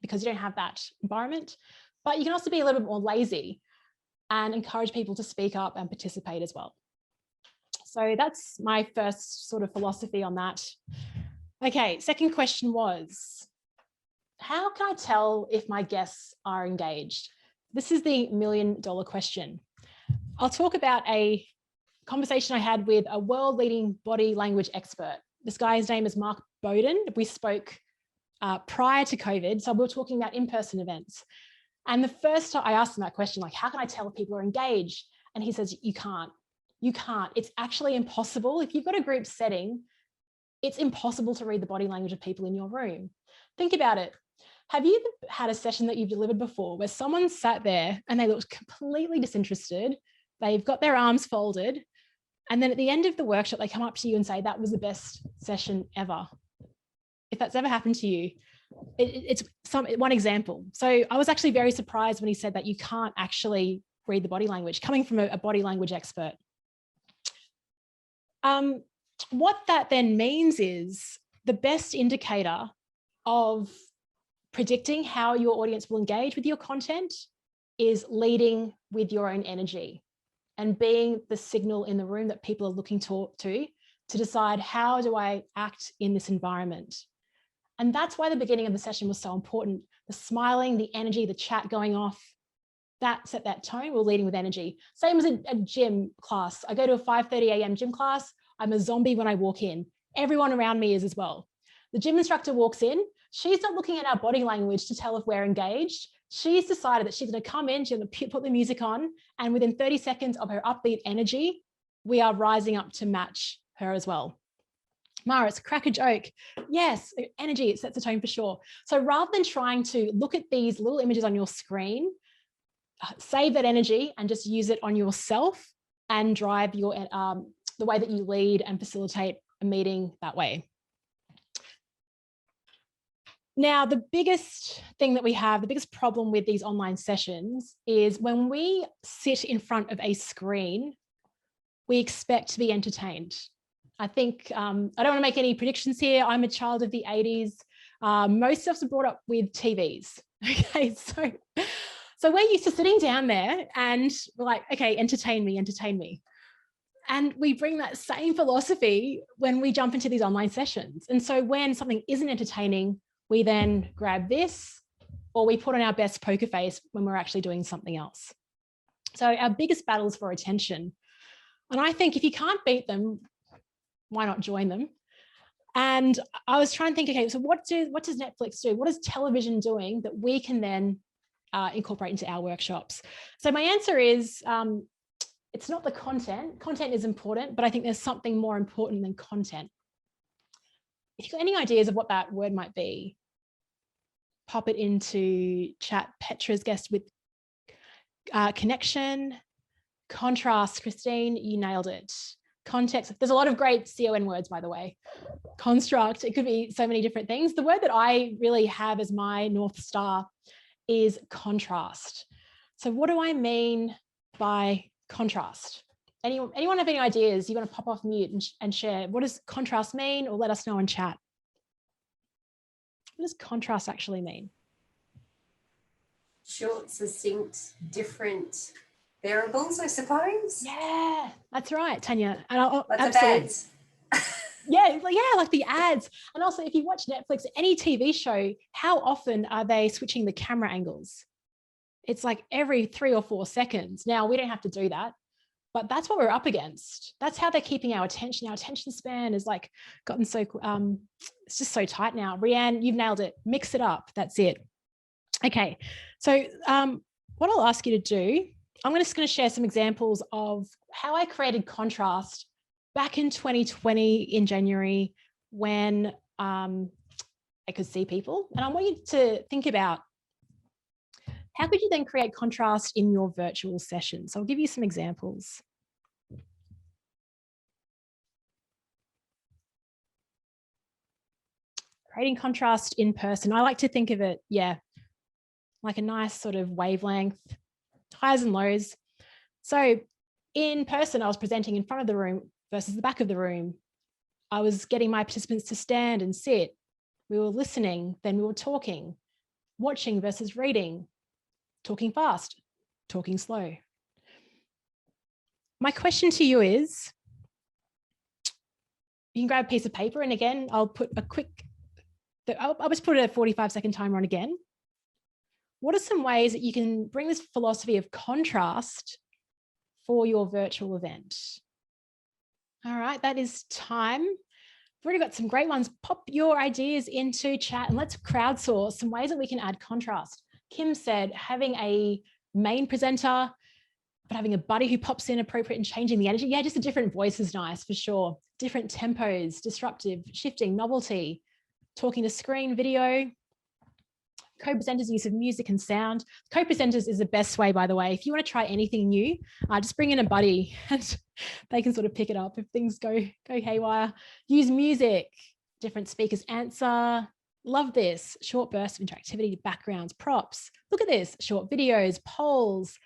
because you don't have that environment. But you can also be a little bit more lazy and encourage people to speak up and participate as well. So that's my first sort of philosophy on that. Okay, second question was, how can I tell if my guests are engaged? This is the $1 million question. I'll talk about a conversation I had with a world-leading body language expert. This guy's name is Mark Bowden. We spoke prior to COVID, so we were talking about in-person events. And the first time I asked him that question, like, how can I tell if people are engaged? And he says, you can't. You can't. It's actually impossible. If you've got a group setting, it's impossible to read the body language of people in your room. Think about it. Have you had a session that you've delivered before where someone sat there and they looked completely disinterested, they've got their arms folded, and then at the end of the workshop, they come up to you and say, that was the best session ever? If that's ever happened to you, it's one example. So I was actually very surprised when he said that you can't actually read the body language, coming from a body language expert. What that then means is the best indicator of predicting how your audience will engage with your content is leading with your own energy and being the signal in the room that people are looking to decide, how do I act in this environment? And that's why the beginning of the session was so important. The smiling, the energy, the chat going off, that set that tone. We're leading with energy. Same as a gym class. I go to a 5:30 a.m. gym class. I'm a zombie when I walk in. Everyone around me is as well. The gym instructor walks in. She's not looking at our body language to tell if we're engaged. She's decided that she's going to come in, she's going to put the music on, and within 30 seconds of her upbeat energy, we are rising up to match her as well. Mara, it's crack a joke. Yes, energy, it sets the tone for sure. So rather than trying to look at these little images on your screen, save that energy and just use it on yourself and drive your the way that you lead and facilitate a meeting that way. Now, the biggest thing that we have, the biggest problem with these online sessions is when we sit in front of a screen, we expect to be entertained. I think, I don't want to make any predictions here. I'm a child of the 80s. Most of us are brought up with TVs. Okay, so we're used to sitting down there and we're like, okay, entertain me, entertain me. And we bring that same philosophy when we jump into these online sessions. And so when something isn't entertaining, we then grab this, or we put on our best poker face when we're actually doing something else. So our biggest battle is for attention. And I think if you can't beat them, why not join them? And I was trying to think, okay, so what does Netflix do? What is television doing that we can then incorporate into our workshops? So my answer is, it's not the content. Content is important, but I think there's something more important than content. If you've got any ideas of what that word might be, pop it into chat. Petra's guessed with connection, contrast. Christine, you nailed it. Context. There's a lot of great CON words, by the way. Construct. It could be so many different things. The word that I really have as my North Star is contrast. So what do I mean by contrast? Anyone have any ideas? You want to pop off mute and share? What does contrast mean? Or let us know in chat. What does contrast actually mean? Short, succinct, different variables, I suppose. Yeah, that's right, Tanya. And I'll Lots of ads. Yeah, like the ads. And also, if you watch Netflix, any TV show, how often are they switching the camera angles? It's like every 3 or 4 seconds. Now, we don't have to do that, but that's what we're up against. That's how they're keeping our attention. Our attention span is like gotten so, it's just so tight now. Leanne, you've nailed it. Mix it up. That's it. Okay, so what I'll ask you to do, I'm just going to share some examples of how I created contrast back in 2020 in January when I could see people. And I want you to think about how could you then create contrast in your virtual session? So I'll give you some examples. Creating contrast in person. I like to think of it, like a nice sort of wavelength, highs and lows. So in person, I was presenting in front of the room versus the back of the room. I was getting my participants to stand and sit. We were listening, then we were talking, watching versus reading, talking fast, talking slow. My question to you is, you can grab a piece of paper, and again, I'll put a I'll just put a 45-second timer on again. What are some ways that you can bring this philosophy of contrast for your virtual event? All right, that is time. We've already got some great ones. Pop your ideas into chat and let's crowdsource some ways that we can add contrast. Kim said having a main presenter, but having a buddy who pops in appropriate and changing the energy. Yeah, just a different voice is nice for sure. Different tempos, disruptive, shifting, novelty, talking to screen, video. Co-presenters' use of music and sound. Co-presenters is the best way, by the way. If you want to try anything new, just bring in a buddy and they can sort of pick it up if things go haywire. Use music, different speakers answer. Love this. Short bursts of interactivity, backgrounds, props. Look at this. Short videos, polls,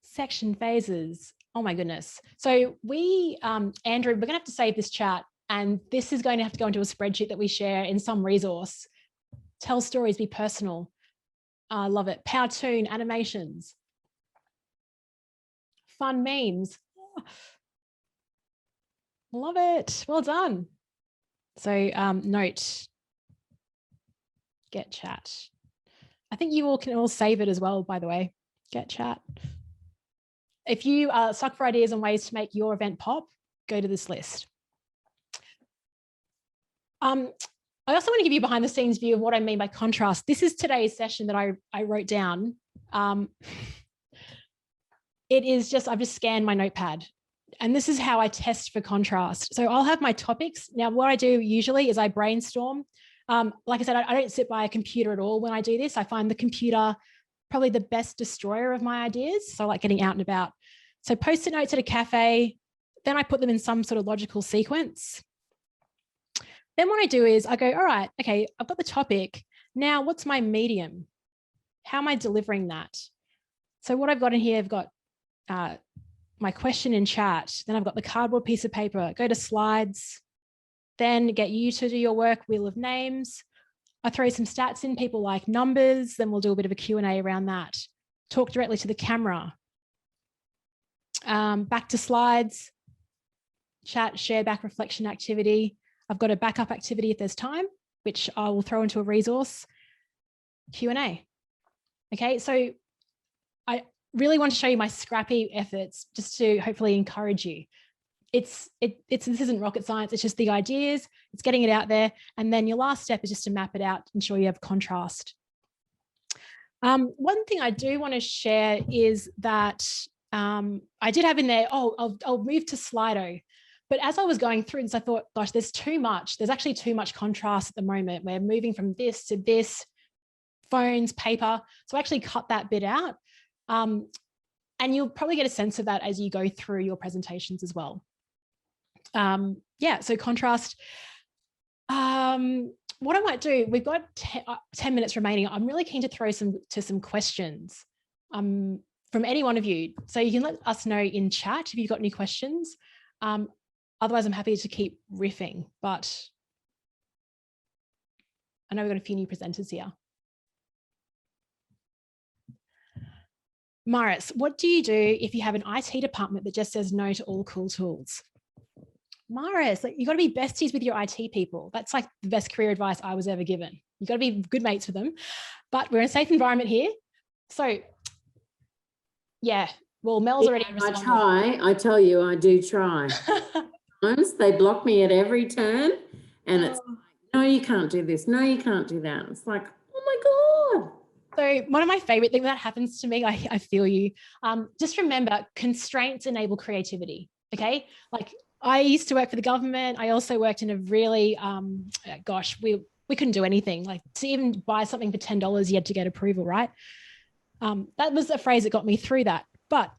section phases. Oh my goodness. So we, Andrew, we're going to have to save this chat, and this is going to have to go into a spreadsheet that we share in some resource. Tell stories, be personal. I love it. Powtoon, animations. Fun memes. Oh, love it. Well done. So note, get chat. I think you all can all save it as well, by the way. Get chat. If you suck for ideas and ways to make your event pop, go to this list. I also want to give you a behind the scenes view of what I mean by contrast. This is today's session that I wrote down. It is just, I've just scanned my notepad, and this is how I test for contrast. So I'll have my topics. Now, what I do usually is I brainstorm. Like I said, I don't sit by a computer at all when I do this. I find the computer probably the best destroyer of my ideas. So I like getting out and about. So post-it notes at a cafe, then I put them in some sort of logical sequence. Then what I do is I go, all right, okay, I've got the topic. Now what's my medium? How am I delivering that? So what I've got in here, I've got my question in chat. Then I've got the cardboard piece of paper. Go to slides, then get you to do your work, wheel of names. I throw some stats in, people like numbers, then we'll do a bit of a Q&A around that. Talk directly to the camera. Back to slides, chat, share back reflection activity. I've got a backup activity if there's time, which I will throw into a resource, Q&A. Okay, so really want to show you my scrappy efforts just to hopefully encourage you. This isn't rocket science. It's just the ideas, it's getting it out there. And then your last step is just to map it out, ensure you have contrast. One thing I do want to share is that I did have in there, I'll move to Slido. But as I was going through this, I thought, gosh, there's too much. There's actually too much contrast at the moment. We're moving from this to this, phones, paper. So I actually cut that bit out. And you'll probably get a sense of that as you go through your presentations as well. Yeah, so contrast. What I might do, we've got 10 minutes remaining. I'm really keen to throw some questions from any one of you. So you can let us know in chat if you've got any questions. Otherwise, I'm happy to keep riffing, but I know we've got a few new presenters here. Maris, what do you do if you have an IT department that just says no to all cool tools? Maris, like, you got to be besties with your IT people. That's like the best career advice I was ever given. You got to be good mates with them, but we're in a safe environment here. So yeah, well, Mel's already responded. I try, I tell you, I do try. Sometimes they block me at every turn and it's like, no, you can't do this. No, you can't do that. It's like, oh my God. So one of my favorite things that happens to me, I feel you. Just remember, constraints enable creativity. Okay. Like, I used to work for the government. I also worked in a really, gosh, we couldn't do anything. Like, to even buy something for $10, you had to get approval, right? That was the phrase that got me through that. But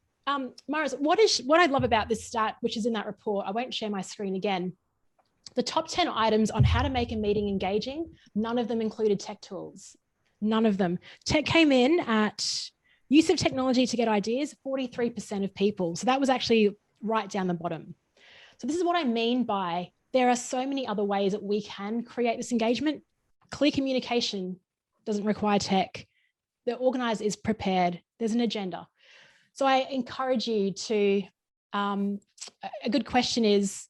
Maris, what I love about this stat, which is in that report, I won't share my screen again. The top 10 items on how to make a meeting engaging, none of them included tech tools. None of them. Tech came in at use of technology to get ideas, 43% of people. So that was actually right down the bottom. So this is what I mean by there are so many other ways that we can create this engagement. Clear communication doesn't require tech. The organizer is prepared. There's an agenda. So I encourage you to, a good question is.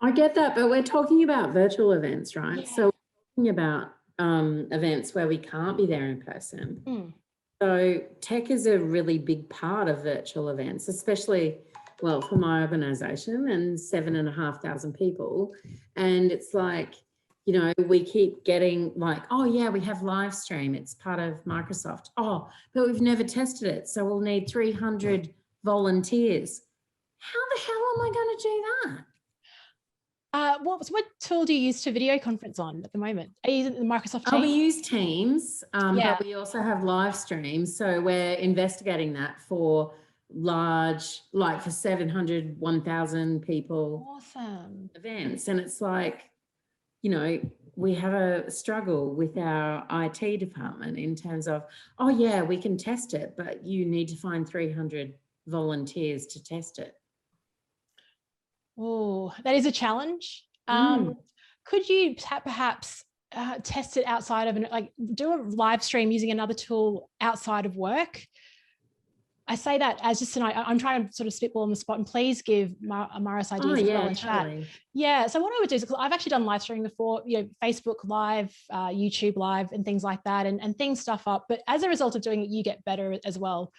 I get that, but we're talking about virtual events, right? Yeah. So we're talking about events where we can't be there in person. Mm. So tech is a really big part of virtual events, especially, well, for my organisation and 7,500 people. And it's like, you know, we keep getting like, oh yeah, we have live stream. It's part of Microsoft. Oh, but we've never tested it. So we'll need 300 volunteers. How the hell am I going to do that? What tool do you use to video conference on at the moment? Are you using the Microsoft Teams? Oh, we use Teams, yeah. but we also have live streams. So we're investigating that for large, like for 700, 1,000 people. Awesome. Events. And it's like, you know, we have a struggle with our IT department in terms of, oh yeah, we can test it, but you need to find 300 volunteers to test it. Oh, that is a challenge. Could you perhaps test it outside of, like, do a live stream using another tool outside of work? I say that as just tonight, I'm trying to sort of spitball on the spot, and please give Maris ideas as well in chat. Yeah, so what I would do is, I've actually done live streaming before, you know, Facebook Live, YouTube Live and things like that, and things stuff up. But as a result of doing it, you get better as well.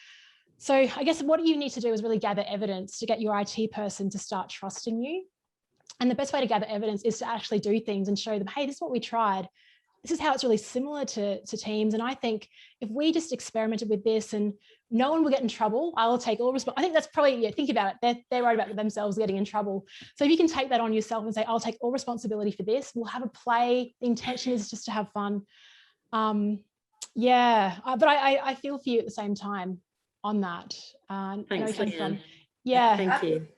So I guess what you need to do is really gather evidence to get your IT person to start trusting you. And the best way to gather evidence is to actually do things and show them, hey, this is what we tried. This is how it's really similar to Teams. And I think if we just experimented with this and no one will get in trouble, I will take all responsibility. I think that's probably, yeah, think about it. They're worried about themselves getting in trouble. So if you can take that on yourself and say, I'll take all responsibility for this. We'll have a play. The intention is just to have fun. Yeah, but I feel for you at the same time on that. Thanks, Leanne. Yeah. Thank you.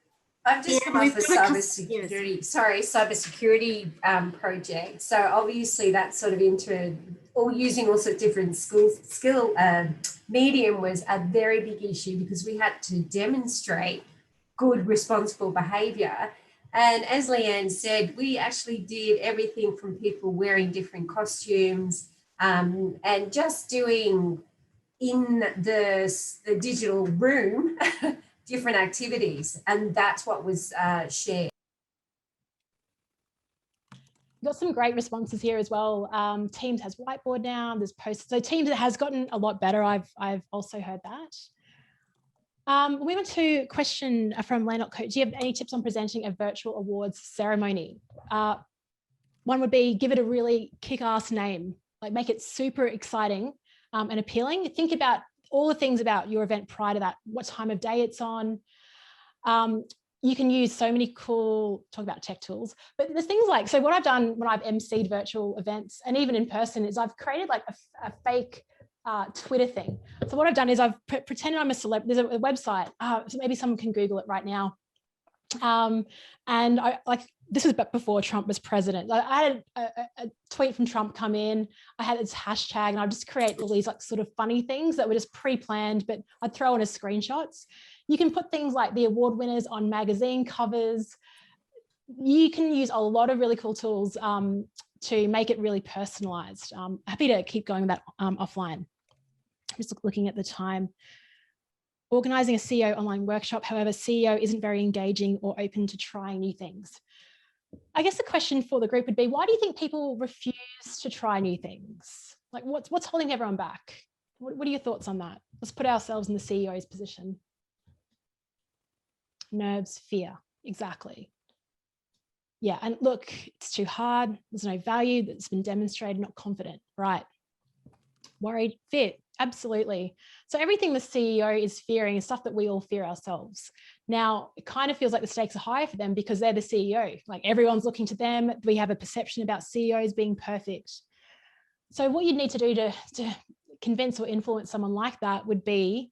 I've just come up with cybersecurity, cybersecurity project. So obviously that's sort of using all sorts of different skill medium was a very big issue because we had to demonstrate good, responsible behaviour. And as Leanne said, we actually did everything from people wearing different costumes and just doing in the digital room different activities, and that's what was shared. Got some great responses here as well. Teams has whiteboard now. There's posts. So Teams has gotten a lot better. I've also heard that. We went to a question from Leanne Hughes. Do you have any tips on presenting a virtual awards ceremony? One would be give it a really kick-ass name, like make it super exciting and appealing. Think about all the things about your event prior to that, what time of day it's on. You can use so many cool, talk about tech tools, but there's things like, so what I've done when I've emceed virtual events and even in person is I've created like a fake Twitter thing. So what I've done is I've pretended I'm a celeb. There's a website, so maybe someone can Google it right now. And I like, this was before Trump was president. I had a tweet from Trump come in. I had its hashtag and I'd just create all these like sort of funny things that were just pre-planned, but I'd throw in as screenshots. You can put things like the award winners on magazine covers. You can use a lot of really cool tools to make it really personalized. Happy to keep going with that offline. I'm just looking at the time. Organising a CEO online workshop, however, CEO isn't very engaging or open to trying new things. I guess the question for the group would be, why do you think people refuse to try new things? Like what's holding everyone back? What are your thoughts on that? Let's put ourselves in the CEO's position. Nerves, fear, exactly. Yeah, and look, it's too hard. There's no value that's been demonstrated, not confident, right? Worried, fear, absolutely. So everything the CEO is fearing is stuff that we all fear ourselves. Now, it kind of feels like the stakes are higher for them because they're the CEO. Like everyone's looking to them. We have a perception about CEOs being perfect. So what you'd need to do to convince or influence someone like that would be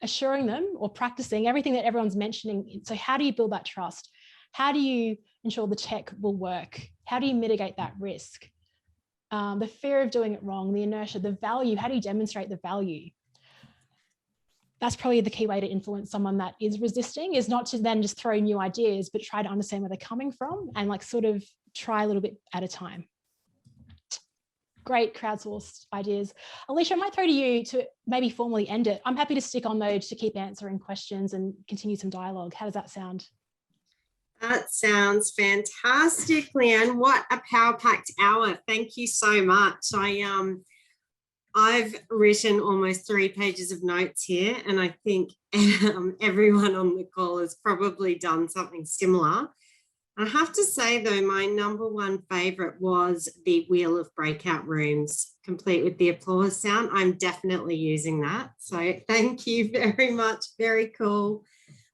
assuring them or practicing everything that everyone's mentioning. So how do you build that trust? How do you ensure the tech will work? How do you mitigate that risk? The fear of doing it wrong, the inertia, the value, how do you demonstrate the value? That's probably the key way to influence someone that is resisting, is not to then just throw new ideas, but try to understand where they're coming from and like sort of try a little bit at a time. Great crowdsourced ideas. Alicia, I might throw to you to maybe formally end it. I'm happy to stick on though to keep answering questions and continue some dialogue. How does that sound? That sounds fantastic, Leanne. What a power-packed hour. Thank you so much. I've written almost 3 pages of notes here, and I think everyone on the call has probably done something similar. I have to say, though, my #1 favourite was the wheel of breakout rooms, complete with the applause sound. I'm definitely using that. So thank you very much. Very cool.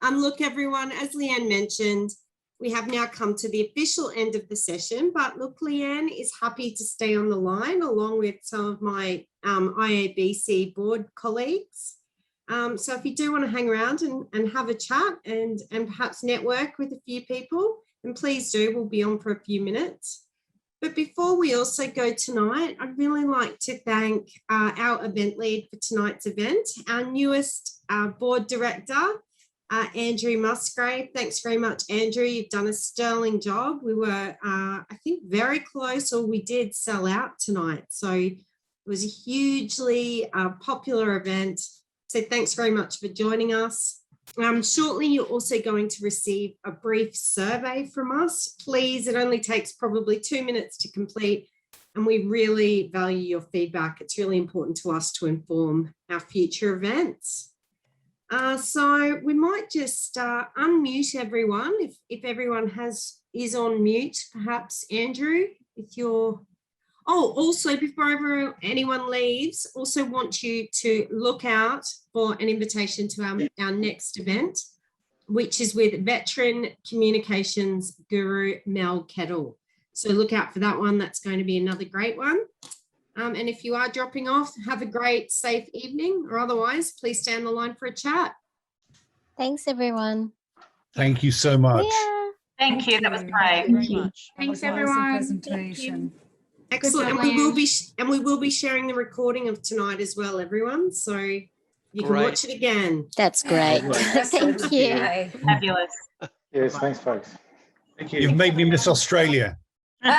Look, everyone, as Leanne mentioned, we have now come to the official end of the session, but look, Leanne is happy to stay on the line along with some of my IABC board colleagues. So if you do want to hang around and have a chat and perhaps network with a few people, then please do. We'll be on for a few minutes. But before we also go tonight, I'd really like to thank our event lead for tonight's event, our newest board director, Andrew Musgrave. Thanks very much, Andrew. You've done a sterling job. We were, I think, very close, or we did sell out tonight. So it was a hugely popular event. So thanks very much for joining us. Shortly, you're also going to receive a brief survey from us. Please, it only takes probably 2 minutes to complete, and we really value your feedback. It's really important to us to inform our future events. So we might just unmute everyone if everyone is on mute. Perhaps Andrew, if you're. Oh, also before anyone leaves, also want you to look out for an invitation to our next event, which is with veteran communications guru Mel Kettle. So look out for that one. That's going to be another great one. And if you are dropping off, have a great, safe evening, or otherwise, please stay on the line for a chat. Thanks, everyone. Thank you so much. Yeah. Thank you. That was great. Thank you. Thanks, everyone. Presentation. Excellent. And we will be sharing the recording of tonight as well, everyone. So you can watch it again. That's great. Thank you. Fabulous. Yes, thanks, folks. Thank you. You've made me miss Australia. You're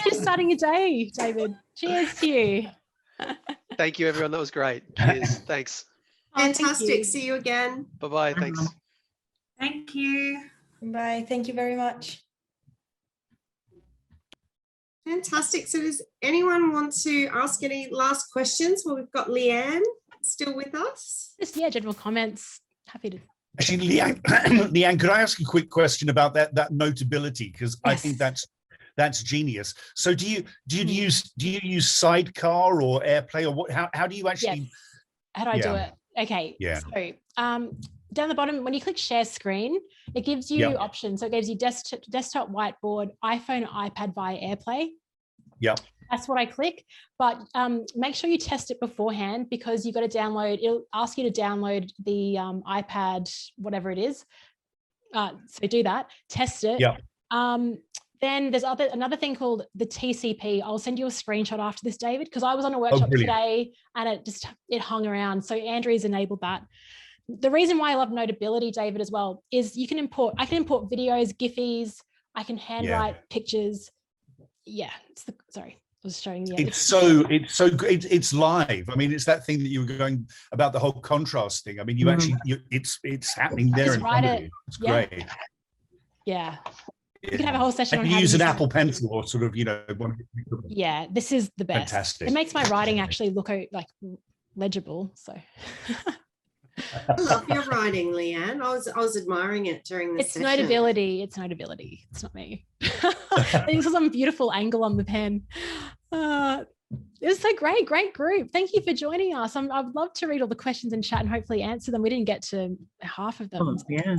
just starting your day, David. Cheers to you. Thank you, everyone. That was great. Cheers. Thanks. Fantastic. Thank you. See you again. Bye-bye. Thanks. Thank you. Bye. Thank you very much. Fantastic. So does anyone want to ask any last questions? Well, we've got Leanne still with us? Just, yeah, general comments. Happy to. Actually, Leanne, Leanne, could I ask a quick question about that notability? Because I think that's genius. So do you use Sidecar or AirPlay, or what? How do you actually? Yes. How do I do it? Okay. Yeah. So down the bottom, when you click share screen, it gives you options. So it gives you desktop, whiteboard, iPhone, iPad via AirPlay. Yeah. That's what I click. But make sure you test it beforehand, because you've got to download. It'll ask you to download the iPad, whatever it is. So do that. Test it. Yeah. Then there's another thing called the TCP. I'll send you a screenshot after this, David, because I was on a workshop today and it hung around. So Andrea's enabled that. The reason why I love Notability, David, as well, is I can import videos, Giphies, I can handwrite pictures. Yeah, sorry, I was showing you. It's live. I mean, it's that thing that you were going about, the whole contrast thing. I mean, you actually, it's happening there in front of you. It's great. Yeah. You can have a whole session on how to use an Apple Pencil or sort of, Yeah, this is the best. Fantastic. It makes my writing actually look like legible. So I love your writing, Leanne. I was admiring it during this session. Notability. It's Notability. It's not me. I think this is some beautiful angle on the pen. It was so great. Great group. Thank you for joining us. I'd love to read all the questions in chat and hopefully answer them. We didn't get to half of them. Yeah.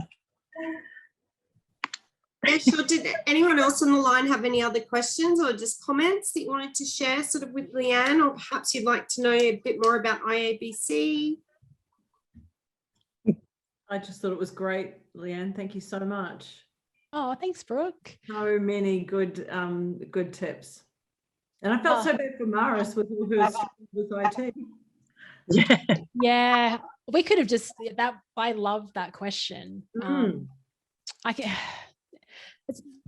Yeah, sure. Did anyone else on the line have any other questions or just comments that you wanted to share sort of with Leanne, or perhaps you'd like to know a bit more about IABC? I just thought it was great, Leanne. Thank you so much. Oh, thanks, Brooke. So many good tips. And I felt so bad for Maris with IT. Yeah, we could have just I love that question.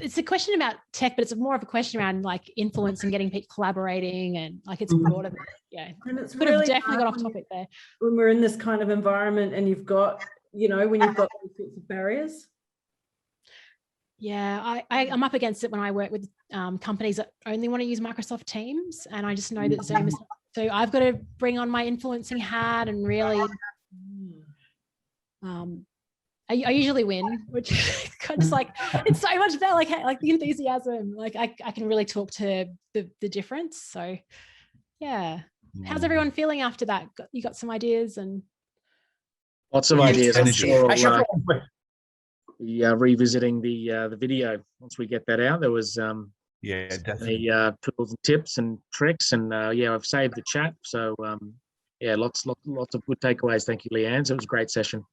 It's a question about tech, but it's more of a question around like influence and getting people collaborating, and like it's broader. Yeah, and it's could have definitely got off topic there. When we're in this kind of environment, and you've got, when you've got those sorts of barriers. Yeah, I'm up against it when I work with companies that only want to use Microsoft Teams, and I just know that Zoom is. So I've got to bring on my influencing hat and really. I usually win, which is just like, it's so much better, like the enthusiasm, like I can really talk to the difference. So yeah. How's everyone feeling after that? You got some ideas and lots of ideas. I'm sure revisiting the video once we get that out. There was definitely tools and tips and tricks, and I've saved the chat. So lots of good takeaways. Thank you, Leanne. So it was a great session.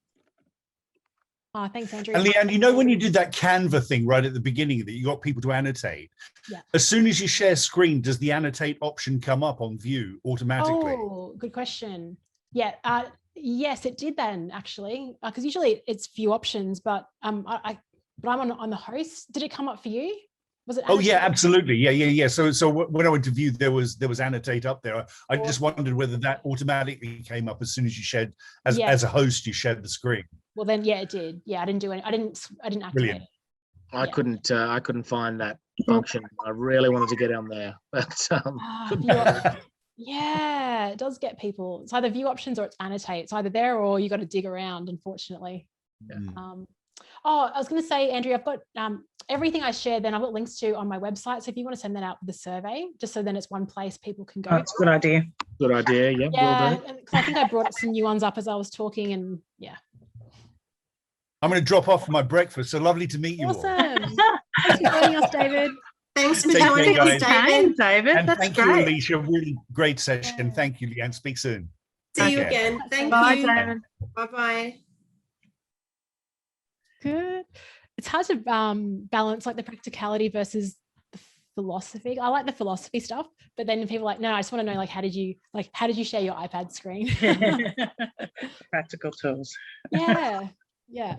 Oh, thanks, Andrew. And Leanne, when you did that Canva thing right at the beginning that you got people to annotate, as soon as you share screen, does the annotate option come up on view automatically? Oh, good question. Yeah, yes, it did then actually, because usually it's view options, but I'm on the host. Did it come up for you? Was it? Oh yeah, absolutely. Yeah. So when I went to view, there was annotate up there. I just wondered whether that automatically came up as soon as you shared as a host, you shared the screen. Well then, yeah, it did. Yeah, I didn't do it. I didn't activate Brilliant. it. I couldn't find that function. I really wanted to get on there, but yeah, it does get people. It's either view options or it's annotate. It's either there or you got to dig around, unfortunately. I was going to say, Andrew, I've got everything I shared. Then I've got links to on my website. So if you want to send that out with the survey, just so then it's one place people can go. That's a good idea. Good idea. Yeah. Yeah, I think I brought some new ones up as I was talking, and yeah. I'm going to drop off for my breakfast. So lovely to meet you all. Awesome. Thanks for joining us, David. Thanks for joining us, David. And That's thank great. you, Alicia. Really great session. Thank you, Leanne. Speak soon. See you again. Thank you. David. Bye-bye. Good. It's hard to balance like the practicality versus the philosophy. I like the philosophy stuff, but then people are like, no, I just want to know, like, how did you share your iPad screen? Practical tools. Yeah.